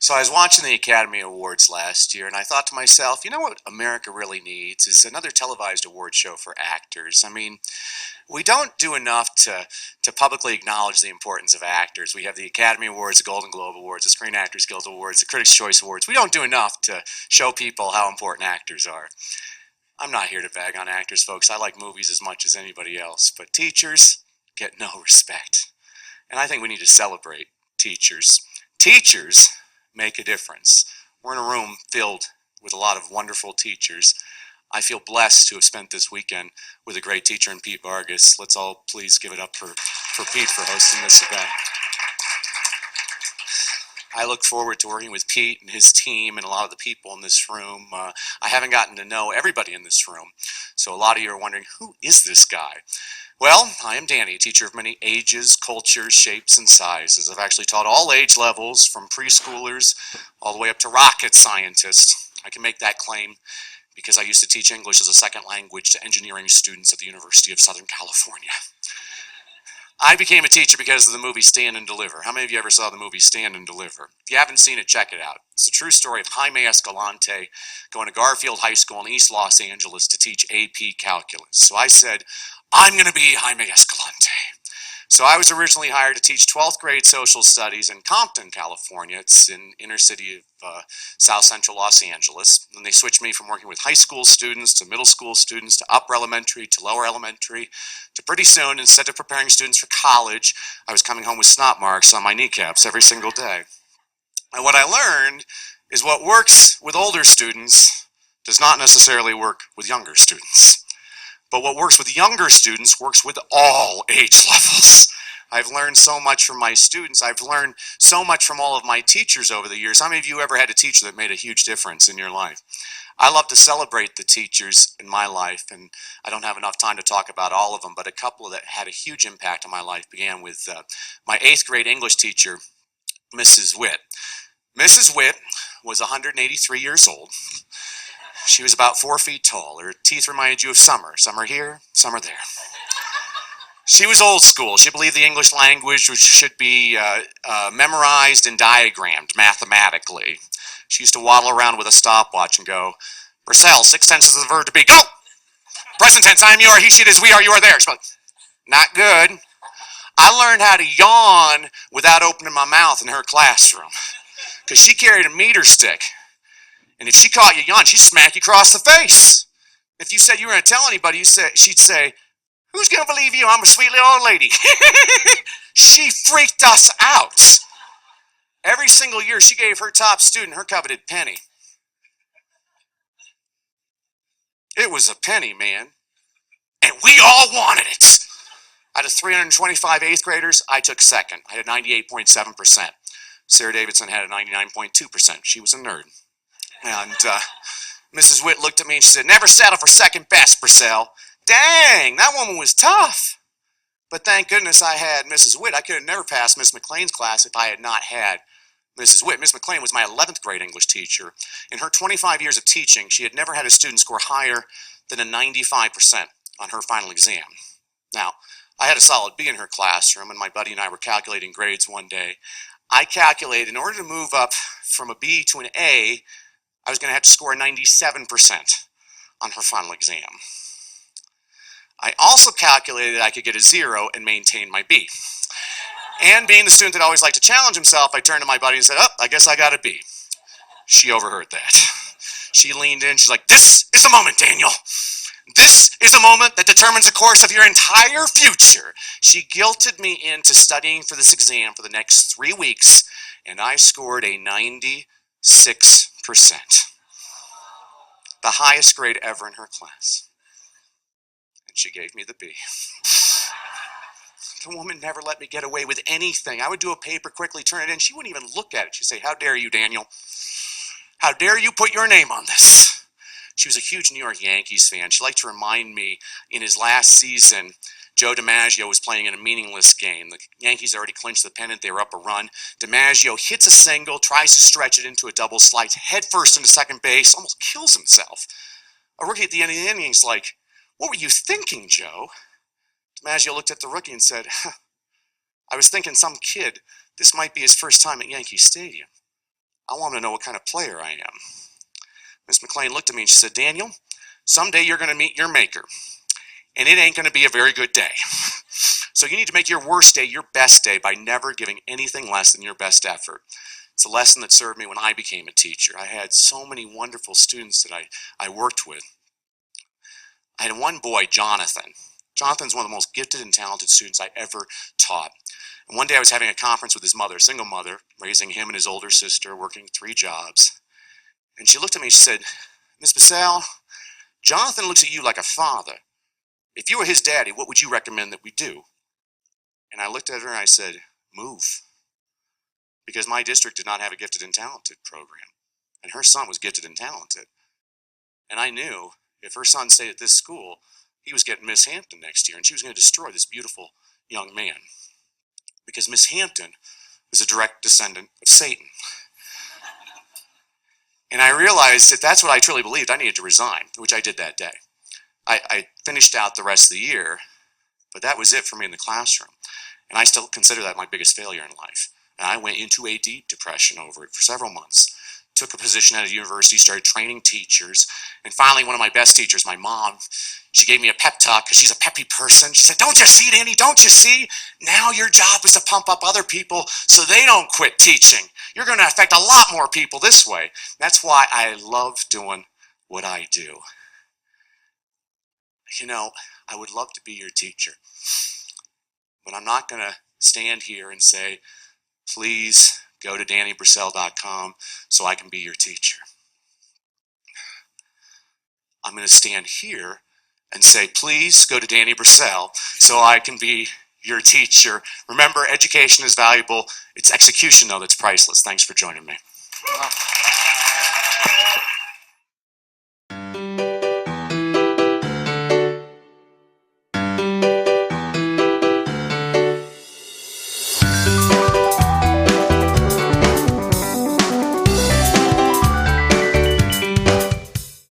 So I was watching the Academy Awards last year, and I thought to myself, you know what America really needs is another televised award show for actors. I mean, we don't do enough to publicly acknowledge the importance of actors. We have the Academy Awards, the Golden Globe Awards, the Screen Actors Guild Awards, the Critics' Choice Awards. We don't do enough to show people how important actors are. I'm not here to bag on actors, folks. I like movies as much as anybody else, but teachers get no respect. And I think we need to celebrate teachers. Teachers make a difference. We're in a room filled with a lot of wonderful teachers. I feel blessed to have spent this weekend with a great teacher in Pete Vargas. Let's all please give it up for Pete for hosting this event. I look forward to working with Pete and his team and a lot of the people in this room. I haven't gotten to know everybody in this room, so a lot of you are wondering, who is this guy? Well, I am Danny, a teacher of many ages, cultures, shapes, and sizes. I've actually taught all age levels, from preschoolers all the way up to rocket scientists. I can make that claim because I used to teach English as a second language to engineering students at the University of Southern California. I became a teacher because of the movie Stand and Deliver. How many of you ever saw the movie Stand and Deliver? If you haven't seen it, check it out. It's the true story of Jaime Escalante going to Garfield High School in East Los Angeles to teach AP Calculus. So I said, I'm going to be Jaime Escalante. So I was originally hired to teach 12th grade social studies in Compton, California. It's in inner city of South Central Los Angeles. And they switched me from working with high school students to middle school students to upper elementary to lower elementary to pretty soon, instead of preparing students for college, I was coming home with snot marks on my kneecaps every single day. And what I learned is what works with older students does not necessarily work with younger students. But what works with younger students works with all age levels. I've learned so much from my students. I've learned so much from all of my teachers over the years. How many of you ever had a teacher that made a huge difference in your life? I love to celebrate the teachers in my life, and I don't have enough time to talk about all of them, but a couple that had a huge impact on my life began with my 8th grade English teacher, Mrs. Witt. Mrs. Witt was 183 years old. She was about 4 feet tall. Her teeth reminded you of summer. Some are here, some are there. She was old school. She believed the English language should be memorized and diagrammed mathematically. She used to waddle around with a stopwatch and go, Brassell, 6 tenses of the verb to be, go! Present tense, I am, you are, he, she, it is, we are, you are there. She's like, not good. I learned how to yawn without opening my mouth in her classroom because she carried a meter stick. And if she caught you yawn, she'd smack you across the face. If you said you were going to tell anybody, she'd say, who's going to believe you? I'm a sweet little old lady. She freaked us out. Every single year, she gave her top student her coveted penny. It was a penny, man. And we all wanted it. Out of 325 8th graders, I took second. I had 98.7%. Sarah Davidson had a 99.2%. She was a nerd. And Mrs. Witt looked at me and she said, never settle for second best, Brassell. Dang, that woman was tough. But thank goodness I had Mrs. Witt. I could have never passed Miss McLean's class if I had not had Mrs. Witt. Miss McLean was my 11th grade English teacher. In her 25 years of teaching, she had never had a student score higher than a 95% on her final exam. Now, I had a solid B in her classroom, and my buddy and I were calculating grades one day. I calculated in order to move up from a B to an A, I was going to have to score 97% on her final exam. I also calculated I could get a 0 and maintain my B. And being the student that always liked to challenge himself, I turned to my buddy and said, oh, I guess I got a B. She overheard that. She leaned in, she's like, this is a moment, Daniel. This is a moment that determines the course of your entire future. She guilted me into studying for this exam for the next 3 weeks, and I scored a 96%. The highest grade ever in her class. And she gave me the B. The woman never let me get away with anything. I would do a paper, quickly turn it in. She wouldn't even look at it. She'd say, how dare you, Daniel? How dare you put your name on this? She was a huge New York Yankees fan. She liked to remind me in his last season, Joe DiMaggio was playing in a meaningless game. The Yankees already clinched the pennant. They were up a run. DiMaggio hits a single, tries to stretch it into a double, slides head first into second base, almost kills himself. A rookie at the end of the inning is like, what were you thinking, Joe? DiMaggio looked at the rookie and said, I was thinking some kid, this might be his first time at Yankee Stadium. I want them to know what kind of player I am. Miss McLean looked at me and she said, Daniel, someday you're going to meet your maker, and it ain't going to be a very good day. So you need to make your worst day your best day by never giving anything less than your best effort. It's a lesson that served me when I became a teacher. I had so many wonderful students that I worked with. I had one boy, Jonathan. Jonathan's one of the most gifted and talented students I ever taught. And one day I was having a conference with his mother, a single mother, raising him and his older sister, working 3 jobs. And she looked at me and she said, Miss Brassell, Jonathan looks at you like a father. If you were his daddy, what would you recommend that we do? And I looked at her and I said, move. Because my district did not have a gifted and talented program. And her son was gifted and talented. And I knew if her son stayed at this school, he was getting Miss Hampton next year, and she was going to destroy this beautiful young man. Because Miss Hampton was a direct descendant of Satan. And I realized that that's what I truly believed. I needed to resign, which I did that day. I finished out the rest of the year, but that was it for me in the classroom. And I still consider that my biggest failure in life. And I went into a deep depression over it for several months. Took a position at a university, started training teachers, and finally one of my best teachers, my mom, she gave me a pep talk because she's a peppy person. She said, don't you see, Danny, don't you see? Now your job is to pump up other people so they don't quit teaching. You're going to affect a lot more people this way. That's why I love doing what I do. You know, I would love to be your teacher, but I'm not going to stand here and say, please go to DannyBrassell.com so I can be your teacher. I'm going to stand here and say, please go to Danny Brassell so I can be your teacher. Remember, education is valuable. It's execution, though, that's priceless. Thanks for joining me.